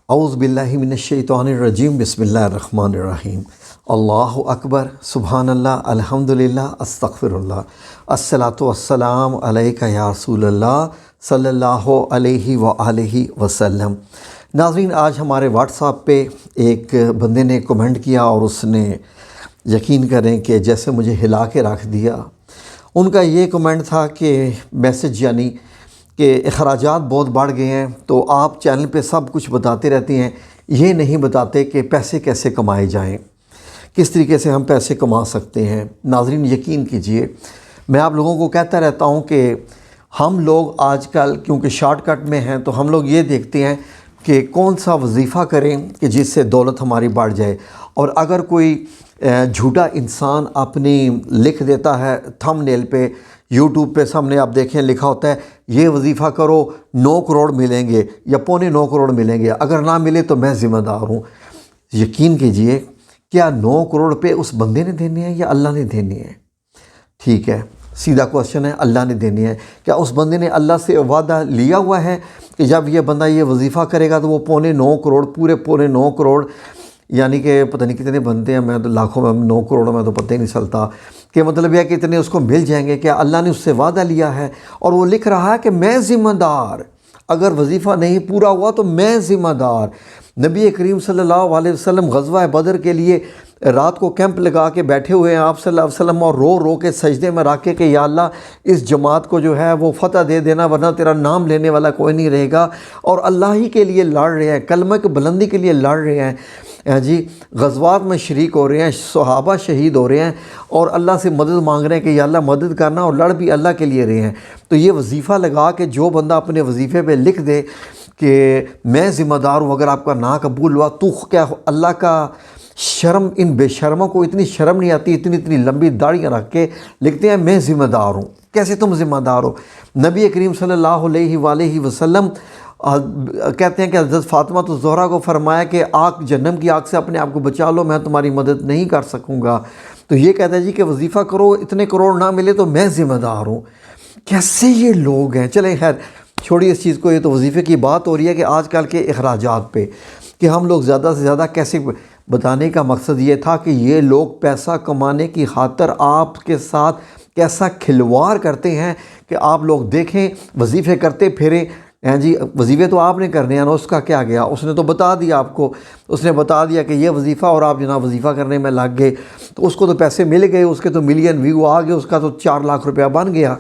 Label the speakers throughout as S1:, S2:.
S1: औज़ु बिल्लाहि मिनश्शैतानिर्रजीम बिस्मिल्लाहिर्रहमानिर्रहीम। अल्लाहु अकबर, सुबहानल्लाह, अल्हम्दुलिल्लाह, अस्तगफिरुल्लाह, अस्सलातु वस्सलाम अलैका या रसूलल्लाह सल्लल्लाहु अलैहि व आलिहि वसल्लम। नाज़रीन, आज हमारे व्हाट्सएप पे एक बंदे ने कमेंट किया और उसने यकीन करें कि जैसे मुझे हिला के रख दिया। उनका ये कमेंट था कि मैसेज यानी कि अखराजात बहुत बढ़ गए हैं, तो आप चैनल पे सब कुछ बताते रहते हैं, ये नहीं बताते कि पैसे कैसे कमाए जाएं, किस तरीके से हम पैसे कमा सकते हैं। नाज़रीन, यकीन कीजिए, मैं आप लोगों को कहता रहता हूं कि हम लोग आजकल क्योंकि शॉर्टकट में हैं, तो हम लोग ये देखते हैं कि कौन सा वजीफ़ा करें कि जिससे दौलत हमारी बढ़ जाए। और अगर कोई झूठा इंसान अपनी लिख देता है थंबनेल पे, यूट्यूब पे सामने आप देखें लिखा होता है ये वजीफ़ा करो 9 करोड़ मिलेंगे या पौने 9 करोड़ मिलेंगे, अगर ना मिले तो मैं ज़िम्मेदार हूँ। यकीन कीजिए, क्या 9 करोड़ रुपये उस बंदे ने देने हैं या अल्लाह ने देने हैं? ठीक है, सीधा क्वेश्चन है, अल्लाह ने देने हैं। क्या उस बंदे ने अल्लाह से वादा लिया हुआ है कि जब ये बंदा ये वजीफ़ा करेगा तो वो पौने 9 करोड़, पूरे पौने 9 करोड़, यानी कि पता नहीं कितने बनते हैं, मैं तो लाखों में, 9 करोड़ में तो पता ही नहीं चलता कि मतलब यह कि इतने उसको मिल जाएंगे। क्या अल्लाह ने उससे वादा लिया है? और वो लिख रहा है कि मैं ज़िम्मेदार, अगर वजीफ़ा नहीं पूरा हुआ तो मैं ज़िम्मेदार। नबी करीम सल्लल्लाहु अलैहि वसल्लम ग़ज़वा बदर के लिए रात को कैंप लगा के बैठे हुए हैं आप सल्लल्लाहु अलैहि वसल्लम, और रो रो के सजदे में रख के कि या अल्लाह इस जमात को जो है वो फ़तह दे देना, वरना तेरा नाम लेने वाला कोई नहीं रहेगा। और अल्लाह ही के लिए लड़ रहे हैं, कलमा की बुलंदी के लिए लड़ रहे हैं जी, ग़ज़वात में शरीक हो रहे हैं, सहाबा शहीद हो रहे हैं और अल्लाह से मदद मांग रहे हैं कि या अल्लाह मदद करना, और लड़ भी अल्लाह के लिए रहे हैं। तो ये वजीफ़ा लगा के जो बंदा अपने वजीफ़े पे लिख दे कि मैं ज़िम्मेदार हूँ, अगर आपका ना कबूल हुआ तो क्या अल्लाह का शर्म, इन बेशर्मों को इतनी शर्म नहीं आती, इतनी इतनी लंबी दाढ़ियाँ रख के लिखते हैं मैं ज़िम्मेदार हूँ। कैसे तुम ज़िम्मेदार हो? नबी करीम सल्लल्लाहु अलैहि वसल्लम कहते हैं कि हज़रत फ़ातिमा तो ज़ोहरा को फरमाया कि आग, जहन्नम की आग से अपने आप को बचा लो, मैं तुम्हारी मदद नहीं कर सकूँगा। तो ये कहता है जी कि वजीफ़ा करो, इतने करोड़ ना मिले तो मैं ज़िम्मेदार हूँ। कैसे ये लोग हैं? चलें खैर, छोड़िए इस चीज़ को, ये तो वजीफ़े की बात हो रही है कि आजकल के अखराजात पे कि हम लोग ज़्यादा से ज़्यादा कैसे, बताने का मकसद ये था कि ये लोग पैसा कमाने की खातिर आपके साथ कैसा खिलवाड़ करते हैं कि आप लोग देखें, वजीफ़े करते फिरें हैं जी। वजीफ़े तो आपने करने हैं ना, उसका क्या गया? उसने तो बता दिया आपको, उसने बता दिया कि ये वजीफ़ा, और आप जनाब वजीफ़ा करने में लग गए, तो उसको तो पैसे मिल गए, उसके तो मिलियन व्यू आ गए, उसका तो 4 लाख रुपया बन गया।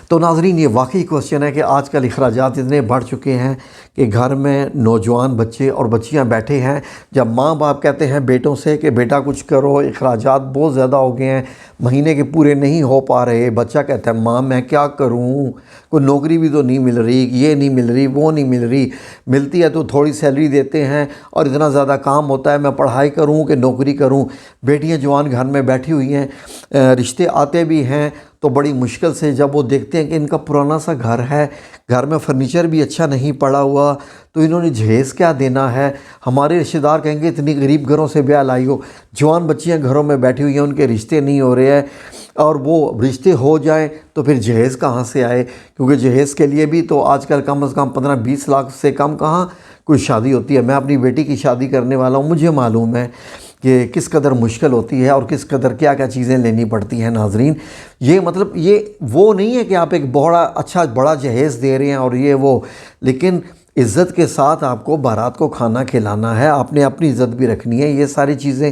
S1: तो नाज़रीन, ये वाकई क्वेश्चन है कि आजकल अखराजात इतने बढ़ चुके हैं कि घर में नौजवान बच्चे और बच्चियां बैठे हैं, जब माँ बाप कहते हैं बेटों से कि बेटा कुछ करो, अखराजात बहुत ज़्यादा हो गए हैं, महीने के पूरे नहीं हो पा रहे, बच्चा कहता है माँ मैं क्या करूँ, कोई नौकरी भी तो नहीं मिल रही, ये नहीं मिल रही, वो नहीं मिल रही, मिलती है तो थोड़ी सैलरी देते हैं और इतना ज़्यादा काम होता है, मैं पढ़ाई करूँ कि नौकरी करूँ। बेटियाँ जवान घर में बैठी हुई हैं, रिश्ते आते भी हैं तो बड़ी मुश्किल से जब वो देखते हैं कि इनका पुराना सा घर है, घर में फर्नीचर भी अच्छा नहीं पड़ा हुआ, तो इन्होंने जहेज़ क्या देना है। हमारे रिश्तेदार कहेंगे इतनी गरीब घरों से ब्याह लाई हो, जवान बच्चियां घरों में बैठी हुई हैं, उनके रिश्ते नहीं हो रहे हैं, और वो रिश्ते हो जाए तो फिर जहेज़ कहाँ से आए? क्योंकि जहेज़ के लिए भी तो आजकल कम से कम 15-20 लाख से कम कहाँ कोई शादी होती है। मैं अपनी बेटी की शादी करने वाला हूँ, मुझे मालूम है कि किस कदर मुश्किल होती है और किस कदर क्या क्या चीज़ें लेनी पड़ती हैं। नाज़रीन, ये मतलब ये वो नहीं है कि आप एक बड़ा अच्छा बड़ा जहेज़ दे रहे हैं और ये वो, लेकिन इज़्ज़त के साथ आपको बारात को खाना खिलाना है, आपने अपनी इज़्ज़त भी रखनी है, ये सारी चीज़ें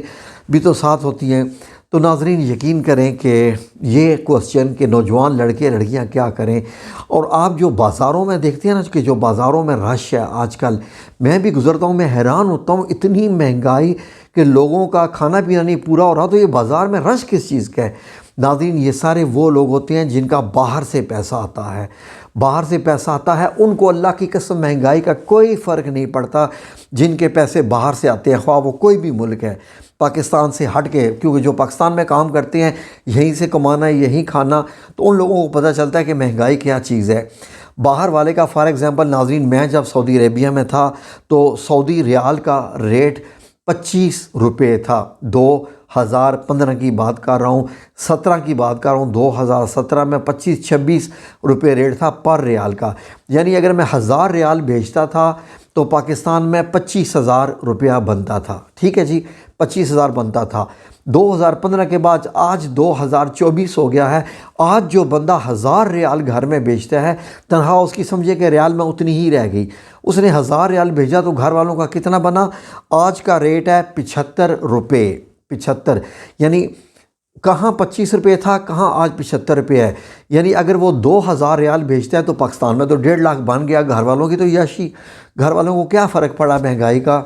S1: भी तो साथ होती हैं। तो नाज़रीन, यकीन करें कि ये क्वेश्चन कि नौजवान लड़के लड़कियां क्या करें, और आप जो बाज़ारों में देखते हैं ना कि जो बाज़ारों में रश है आजकल, मैं भी गुज़रता हूँ, मैं हैरान होता हूँ, इतनी महंगाई कि लोगों का खाना पीना नहीं पूरा हो रहा, तो ये बाज़ार में रश किस चीज़ का है? नाज़रीन, ये सारे वो लोग होते हैं जिनका बाहर से पैसा आता है, बाहर से पैसा आता है, उनको अल्लाह की कसम महंगाई का कोई फ़र्क नहीं पड़ता। जिनके पैसे बाहर से आते हैं, ख्वाह वो कोई भी मुल्क है, पाकिस्तान से हट के, क्योंकि जो पाकिस्तान में काम करते हैं यहीं से कमाना है, यहीं खाना, तो उन लोगों को पता चलता है कि महंगाई क्या चीज़ है। बाहर वाले का फॉर एग्ज़ाम्पल नाज़रीन, मैं जब सऊदी अरेबिया में था तो सऊदी रियाल का रेट 25 रुपये था। 2015 की बात कर रहा हूँ, 17 की बात कर रहा हूँ, 2017 में 25-26 रुपये रेट था पर रियाल का। यानी अगर मैं 1000 रियाल बेचता था तो पाकिस्तान में 25,000 रुपया बनता था। ठीक है जी, 25,000 बनता था। 2015 के बाद आज 2024 हो गया है। आज जो बंदा 1000 रियाल घर में बेचता है, तनख्वाह उसकी समझिए कि रियाल में उतनी ही रह गई। उसने 1000 रियाल भेजा तो घर वालों का कितना बना? आज का रेट है 75 रुपये। 75 यानी कहाँ 25 रुपये था, कहाँ आज 75 रुपये है। यानी अगर वो 2000 रियाल भेजता है तो पाकिस्तान में तो 1.5 लाख बन गया। घर वालों की तो याशी, घर वालों को क्या फ़र्क पड़ा महंगाई का।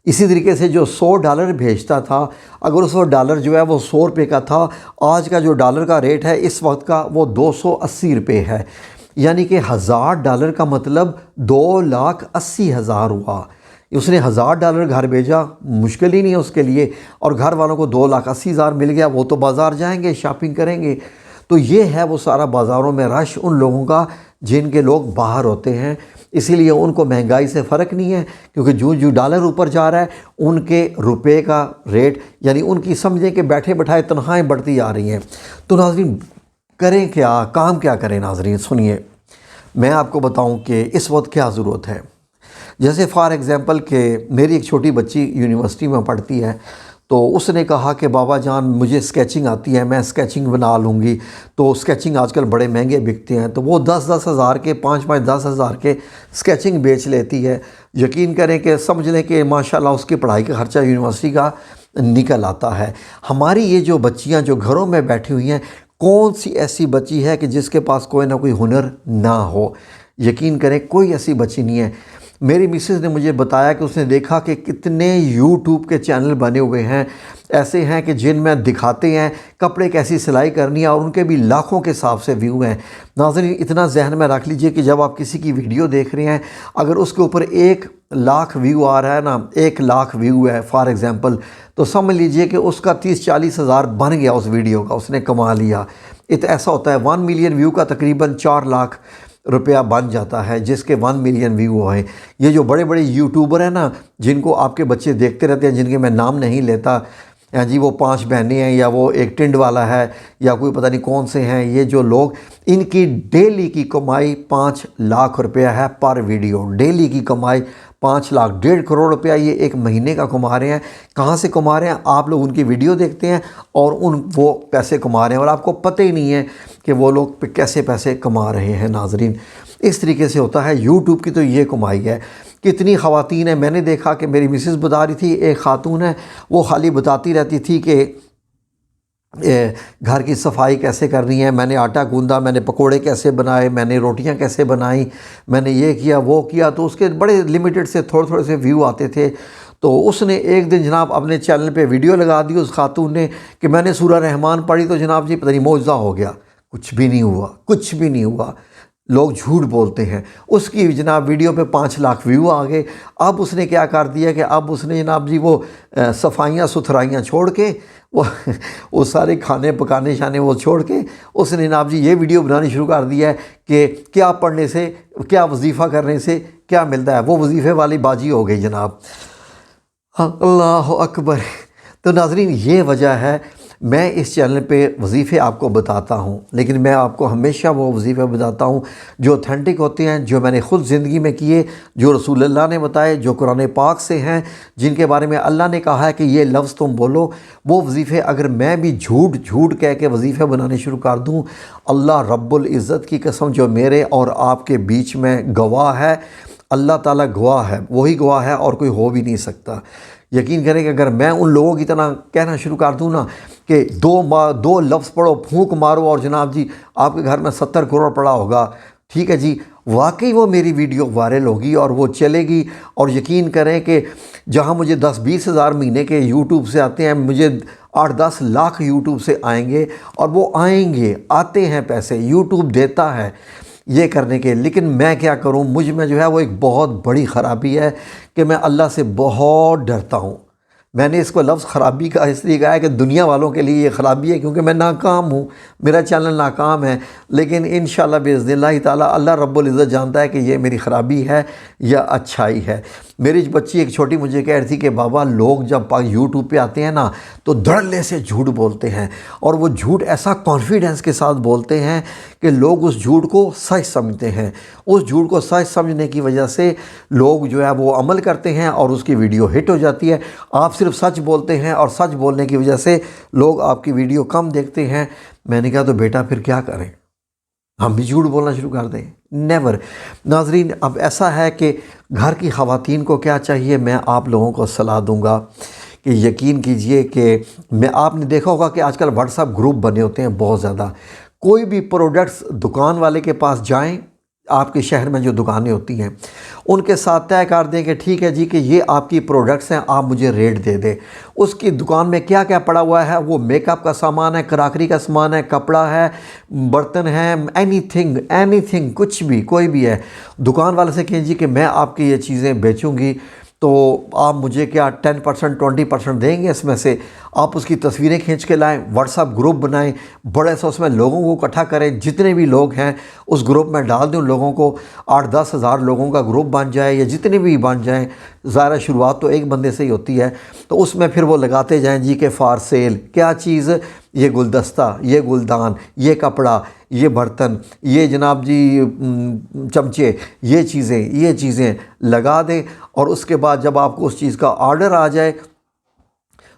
S1: इसी तरीके से जो $100 भेजता था, अगर उस वक्त डॉलर जो है वो 100 रुपये का था, आज का जो डॉलर का रेट है इस वक्त का वो 280 रुपये है। यानी कि $1000 का मतलब 2,80,000 हुआ। उसने $1000 घर भेजा, मुश्किल ही नहीं है उसके लिए, और घर वालों को 2,80,000 मिल गया। वो तो बाज़ार जाएंगे, शॉपिंग करेंगे। तो ये है वो सारा बाज़ारों में रश उन लोगों का जिनके लोग बाहर होते हैं। इसीलिए उनको महंगाई से फ़र्क नहीं है, क्योंकि जो जो डॉलर ऊपर जा रहा है उनके रुपए का रेट, यानी उनकी समझें कि बैठे बैठाए तनख्वाहें बढ़ती आ रही हैं। तो नाज़रीन करें क्या, काम क्या करें? नाज़रीन सुनिए, मैं आपको बताऊं कि इस वक्त क्या ज़रूरत है। जैसे फ़ॉर एग्ज़ाम्पल कि मेरी एक छोटी बच्ची यूनिवर्सिटी में पढ़ती है, तो उसने कहा कि बाबा जान मुझे स्केचिंग आती है, मैं स्केचिंग बना लूँगी। तो स्केचिंग आजकल बड़े महंगे बिकते हैं, तो वो 10-10 हज़ार के, 5-5, 10 हज़ार के स्केचिंग बेच लेती है। यकीन करें कि समझ लें कि माशाल्लाह उसकी पढ़ाई का ख़र्चा यूनिवर्सिटी का निकल आता है। हमारी ये जो बच्चियाँ जो घरों में बैठी हुई हैं, कौन सी ऐसी बच्ची है कि जिसके पास कोई ना कोई हुनर ना हो? यकीन करें कोई ऐसी बच्ची नहीं है। मेरी मिसेज़ ने मुझे बताया कि उसने देखा कि कितने यूट्यूब के चैनल बने हुए हैं ऐसे हैं कि जिनमें दिखाते हैं कपड़े कैसी सिलाई करनी है, और उनके भी लाखों के हिसाब से व्यू हैं। नाज़रीन इतना जहन में रख लीजिए कि जब आप किसी की वीडियो देख रहे हैं, अगर उसके ऊपर 1 लाख व्यू आ रहा है ना, 1 लाख व्यू है फॉर एग्ज़ाम्पल, तो समझ लीजिए कि उसका 30-40 हज़ार बन गया उस वीडियो का, उसने कमा लिया। ऐसा होता है 1 मिलियन व्यू का तकरीबन 4 लाख रुपया बन जाता है, जिसके 1 मिलियन व्यू हैं। ये जो बड़े बड़े यूट्यूबर हैं ना, जिनको आपके बच्चे देखते रहते हैं, जिनके मैं नाम नहीं लेता जी, वो 5 बहनें हैं, या वो एक टिंड वाला है, या कोई पता नहीं कौन से हैं, ये जो लोग, इनकी डेली की कमाई 5 लाख रुपया है पर वीडियो। डेली की कमाई 5 लाख, 1.5 करोड़ रुपया ये एक महीने का कमा रहे हैं। कहाँ से कमा रहे हैं? आप लोग उनकी वीडियो देखते हैं और वो पैसे कमा रहे हैं, और आपको पता ही नहीं है कि वो लोग कैसे पैसे कमा रहे हैं। नाजरीन इस तरीके से होता है, यूट्यूब की तो ये कमाई है। कितनी ख़वातीन हैं, मैंने देखा कि मेरी मिसेज़ बता रही थी, एक खातून है वो खाली बताती रहती थी कि घर की सफाई कैसे करनी है, मैंने आटा गूंदा, मैंने पकोड़े कैसे बनाए, मैंने रोटियां कैसे बनाई, मैंने ये किया वो किया। तो उसके बड़े लिमिटेड से थोड़े थोड़े से व्यू आते थे। तो उसने एक दिन जनाब अपने चैनल पे वीडियो लगा दी उस खातून ने कि मैंने सूरह रहमान पढ़ी, तो जनाब जी पता नहीं मौजज़ा हो गया। कुछ भी नहीं हुआ, कुछ भी नहीं हुआ। लोग झूठ बोलते हैं। उसकी जनाब वीडियो पे 5 लाख व्यू आ गए। अब उसने क्या कर दिया कि अब उसने जनाब जी वो सफाइयाँ सुथराइयाँ छोड़ के वो सारे खाने पकाने शाने वो छोड़ के उसने जनाब जी ये वीडियो बनानी शुरू कर दिया है कि क्या पढ़ने से, क्या वजीफ़ा करने से क्या मिलता है। वो वजीफ़े वाली बाजी हो गई जनाब। अल्लाह अकबर। तो नाज़रीन ये वजह है, मैं इस चैनल पे वजीफ़े आपको बताता हूँ, लेकिन मैं आपको हमेशा वो वजीफ़े बताता हूँ जो ऑथेंटिक होते हैं, जो मैंने ख़ुद ज़िंदगी में किए, जो रसूल अल्लाह ने बताए, जो कुरान पाक से हैं, जिनके बारे में अल्लाह ने कहा है कि ये लफ्ज़ तुम बोलो। वो वजीफ़े अगर मैं भी झूठ झूठ कह के वजीफ़े बनाने शुरू कर दूँ, अल्लाह रब्बुल इज़्ज़त की कसम जो मेरे और आपके बीच में गवाह है, अल्लाह ताला गवाह है, वही गवाह है और कोई हो भी नहीं सकता। यकीन करें कि अगर मैं उन लोगों की तरह कहना शुरू कर दूँ ना कि दो लफ्ज़ पढ़ो, फूंक मारो और जनाब जी आपके घर में 70 करोड़ पड़ा होगा, ठीक है जी, वाकई वो मेरी वीडियो वायरल होगी और वो चलेगी। और यकीन करें कि जहाँ मुझे 10-20 हज़ार महीने के यूट्यूब से आते हैं, मुझे 8-10 लाख यूट्यूब से आएंगे, और वो आएंगे, आते हैं पैसे, यूट्यूब देता है ये करने के। लेकिन मैं क्या करूं, मुझ में जो है वो एक बहुत बड़ी ख़राबी है कि मैं अल्लाह से बहुत डरता हूं। मैंने इसको लफ्ज़ ख़राबी का इसलिए कहा है कि दुनिया वालों के लिए ये ख़राबी है, क्योंकि मैं नाकाम हूँ, मेरा चैनल नाकाम है। लेकिन इंशाअल्लाह बिइज़्निल्लाह ताला अल्लाह रब्बुल इज़्ज़त जानता है कि ये मेरी ख़राबी है या अच्छाई है। मेरी बच्ची एक छोटी मुझे कह रही थी कि बाबा लोग जब यूट्यूब पे आते हैं ना तो धड़ल्ले से झूठ बोलते हैं, और वो झूठ ऐसा कॉन्फिडेंस के साथ बोलते हैं कि लोग उस झूठ को सच समझते हैं। उस झूठ को सच समझने की वजह से लोग जो है वो अमल करते हैं और उसकी वीडियो हिट हो जाती है। आप सिर्फ सच बोलते हैं और सच बोलने की वजह से लोग आपकी वीडियो कम देखते हैं। मैंने कहा तो बेटा फिर क्या करें, हम भी झूठ बोलना शुरू कर दें? नेवर। नाजरीन, अब ऐसा है कि घर की ख़वातीन को क्या चाहिए, मैं आप लोगों को सलाह दूंगा कि यकीन कीजिए कि आपने देखा होगा कि आजकल व्हाट्सएप ग्रुप बने होते हैं बहुत ज़्यादा। कोई भी प्रोडक्ट्स दुकान वाले के पास जाएं, आपके शहर में जो दुकानें होती हैं उनके साथ तय कर दें कि ठीक है जी कि ये आपकी प्रोडक्ट्स हैं, आप मुझे रेट दे दें। उसकी दुकान में क्या क्या पड़ा हुआ है, वो मेकअप का सामान है, कराकरी का सामान है, कपड़ा है, बर्तन है, एनीथिंग कुछ भी कोई भी है, दुकान वाले से कहें जी कि मैं आपकी ये चीज़ें बेचूंगी, तो आप मुझे क्या 10% 20% देंगे इसमें से। आप उसकी तस्वीरें खींच के लाएं, व्हाट्सएप ग्रुप बनाएं, बड़े से उसमें लोगों को इकट्ठा करें, जितने भी लोग हैं उस ग्रुप में डाल दें। उन लोगों को 8-10 हज़ार लोगों का ग्रुप बन जाए या जितने भी बन जाएं, ज़ाहिर शुरुआत तो एक बंदे से ही होती है। तो उसमें फिर वो लगाते जाएं जी के फॉर सेल क्या चीज़, ये गुलदस्ता, ये गुलदान, ये कपड़ा, ये बर्तन, ये जनाब जी चमचे, ये चीज़ें लगा दें। और उसके बाद जब आपको उस चीज़ का ऑर्डर आ जाए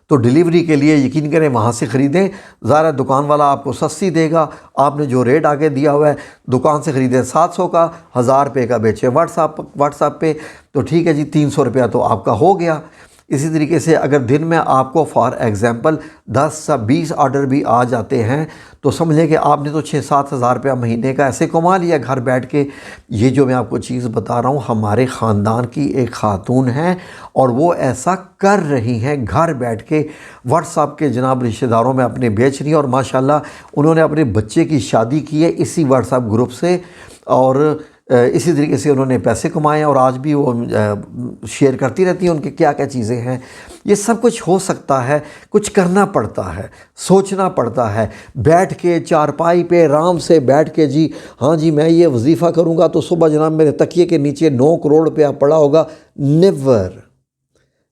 S1: तो डिलीवरी के लिए यकीन करें वहाँ से ख़रीदें। ज़ाहिर दुकान वाला आपको सस्ती देगा, आपने जो रेट आगे दिया हुआ है दुकान से ख़रीदें 700 का, 1000 रुपये का बेचें व्हाट्सएप पे, तो ठीक है जी 300 रुपया तो आपका हो गया। इसी तरीके से अगर दिन में आपको फॉर एग्ज़ाम्पल 10 से 20 ऑर्डर भी आ जाते हैं तो समझ लें कि आपने तो 6-7 हज़ार रुपया महीने का ऐसे कमा लिया घर बैठ के। ये जो मैं आपको चीज़ बता रहा हूँ हमारे ख़ानदान की एक ख़ातून है और वो ऐसा कर रही हैं घर बैठ के, व्हाट्सएप के जनाब रिश्तेदारों में अपने बेच रही हैं। और माशाल्लाह उन्होंने अपने बच्चे की शादी की है इसी व्हाट्सएप ग्रुप से, और इसी तरीके से उन्होंने पैसे कमाए और आज भी वो शेयर करती रहती हैं उनके क्या क्या चीज़ें हैं। ये सब कुछ हो सकता है, कुछ करना पड़ता है, सोचना पड़ता है, बैठ के चारपाई पे आराम से बैठ के जी हाँ जी मैं ये वजीफ़ा करूँगा तो सुबह जनाब मेरे तकिए के नीचे 9 करोड़ रुपया पड़ा होगा। नेवर,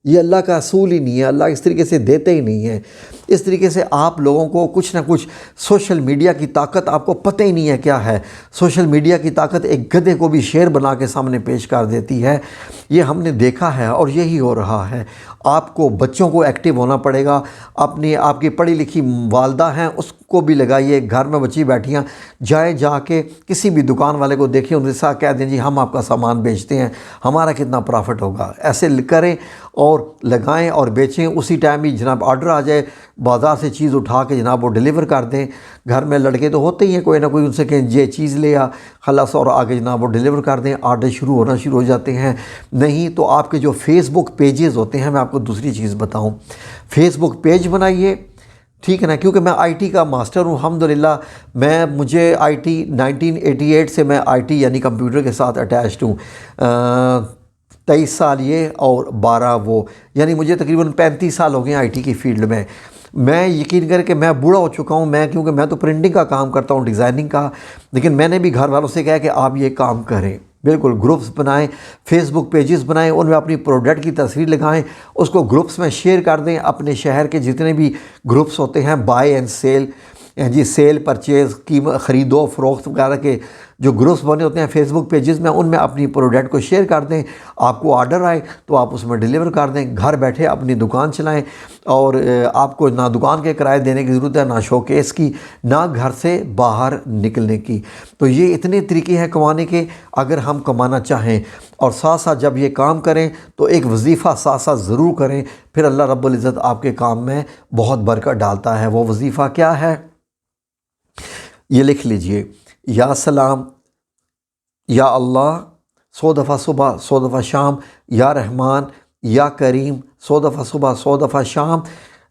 S1: ये अल्लाह का असूल ही नहीं है, अल्लाह इस तरीके से देते ही नहीं है। इस तरीके से आप लोगों को कुछ ना कुछ, सोशल मीडिया की ताकत आपको पता ही नहीं है क्या है। सोशल मीडिया की ताकत एक गधे को भी शेर बना के सामने पेश कर देती है, ये हमने देखा है और यही हो रहा है। आपको बच्चों को एक्टिव होना पड़ेगा, अपनी आपकी पढ़ी लिखी वालदा हैं उसको भी लगाइए, घर में बच्ची बैठियाँ जाए जाके किसी भी दुकान वाले को देखें, उनके साथ कह दें जी हम आपका सामान बेचते हैं, हमारा कितना प्रॉफिट होगा। ऐसे करें और लगाएं और बेचें। उसी टाइम ही जनाब ऑर्डर आ जाए, बाज़ार से चीज़ उठा के जनाब वो डिलीवर कर दें। घर में लड़के तो होते ही हैं, कोई ना कोई उनसे कहें ये चीज़ ले आ, खलास, और आगे जनाब वो डिलीवर कर दें। ऑर्डर शुरू हो जाते हैं। नहीं तो आपके जो फेसबुक पेजेस होते हैं, मैं आपको दूसरी चीज़ बताऊं, फेसबुक पेज बनाइए, ठीक है ना, क्योंकि मैं आईटी का मास्टर हूँ अल्हम्दुलिल्लाह। मुझे आईटी 1988 से मैं आईटी यानी कंप्यूटर के साथ अटैच्ड हूँ। 23 साल ये और 12 वो, यानी मुझे तकरीबन 35 साल हो गए आईटी की फ़ील्ड में। मैं यकीन करें कि मैं बूढ़ा हो चुका हूँ, क्योंकि मैं तो प्रिंटिंग का काम करता हूँ, डिज़ाइनिंग का, लेकिन मैंने भी घर वालों से कहा कि आप ये काम करें। बिल्कुल, ग्रुप्स बनाएं, फेसबुक पेजेस बनाएं, उनमें अपनी प्रोडक्ट की तस्वीर लगाएं, उसको ग्रुप्स में शेयर कर दें। अपने शहर के जितने भी ग्रुप्स होते हैं, बाय एंड सेल जी, सेल परचेज़ की ख़रीदो फ़रोख्त वगैरह के जो ग्रुप्स बने होते हैं फेसबुक पेजेस में, उनमें अपनी प्रोडक्ट को शेयर कर दें। आपको ऑर्डर आए तो आप उसमें डिलीवर कर दें, घर बैठे अपनी दुकान चलाएं। और आपको ना दुकान के किराए देने की ज़रूरत है, ना शोकेस की, ना घर से बाहर निकलने की। तो ये इतने तरीके हैं कमाने के, अगर हम कमाना चाहें। और साथ साथ जब ये काम करें तो एक वजीफ़ा साथ साथ ज़रूर करें, फिर अल्लाह रब्बुल इज़्ज़त आपके काम में बहुत बरकत डालता है। वो वजीफ़ा क्या है, ये लिख लीजिए, या सलाम, या अल्लाह 100 दफ़ा सुबह 100 दफ़ा शाम, या रहमान, या करीम 100 दफ़ा सुबह 100 दफ़ा शाम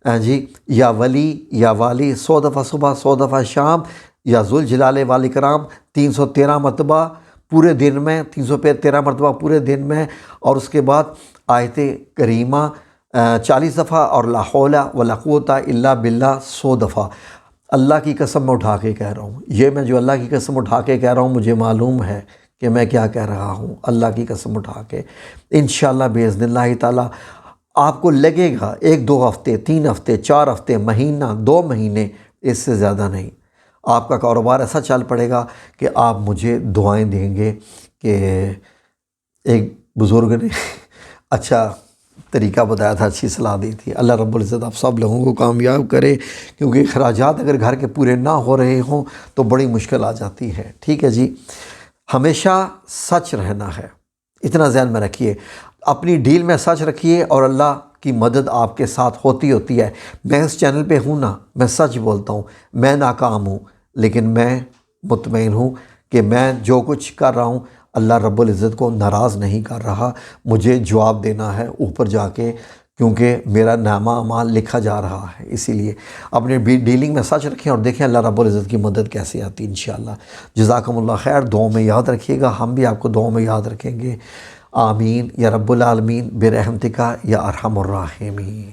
S1: जी, या वली, या वाली 100 दफ़ा सुबह 100 दफ़ा शाम, या जुल जलाले वाल इकराम 313 मरतबा पूरे दिन में, 313 मरतबा पूरे दिन में। और उसके बाद आयत करीमा 40 दफ़ा और ला हौला वला कुव्वता इल्ला बिल्ला 100 दफ़ा। अल्लाह की कसम मैं उठा के कह रहा हूँ, ये मैं जो अल्लाह की कसम उठा के कह रहा हूँ मुझे मालूम है कि मैं क्या कह रहा हूँ। अल्लाह की कसम उठा के इंशाअल्लाह बिइज़्निल्लाह ताला आपको लगेगा 1-2 हफ़्ते, 3 हफ़्ते, 4 हफ़्ते, महीना, 2 महीने, इससे ज़्यादा नहीं, आपका कारोबार ऐसा चल पड़ेगा कि आप मुझे दुआएं देंगे। कि एक बुज़ुर्ग ने अच्छा तरीका बताया था, अच्छी सलाह दी थी। अल्लाह रब्बुल इज़्ज़त आप सब लोगों को कामयाब करे, क्योंकि अखराजात अगर घर के पूरे ना हो रहे हों तो बड़ी मुश्किल आ जाती है। ठीक है जी, हमेशा सच रहना है, इतना ज़हन में रखिए। अपनी डील में सच रखिए और अल्लाह की मदद आपके साथ होती है। मैं इस चैनल पे हूँ ना, मैं सच बोलता हूँ, मैं नाकाम हूँ लेकिन मैं मुतमईन हूँ कि मैं जो कुछ कर रहा हूँ अल्लाह रब्बुल इज़्ज़त को नाराज़ नहीं कर रहा। मुझे जवाब देना है ऊपर जाके, क्योंकि मेरा नामा अमाल लिखा जा रहा है। इसीलिए अपने डीलिंग में सच रखें और देखें अल्लाह रब्बुल इज़्ज़त की मदद कैसे आती है इंशाअल्लाह। जज़ाकुमुल्लाह खैर, दुआओं में याद रखिएगा, हम भी आपको दुआओं में याद रखेंगे। आमीन या रब्बुल आलमीन बिरहमतिका या अरहमुर राहिमीन।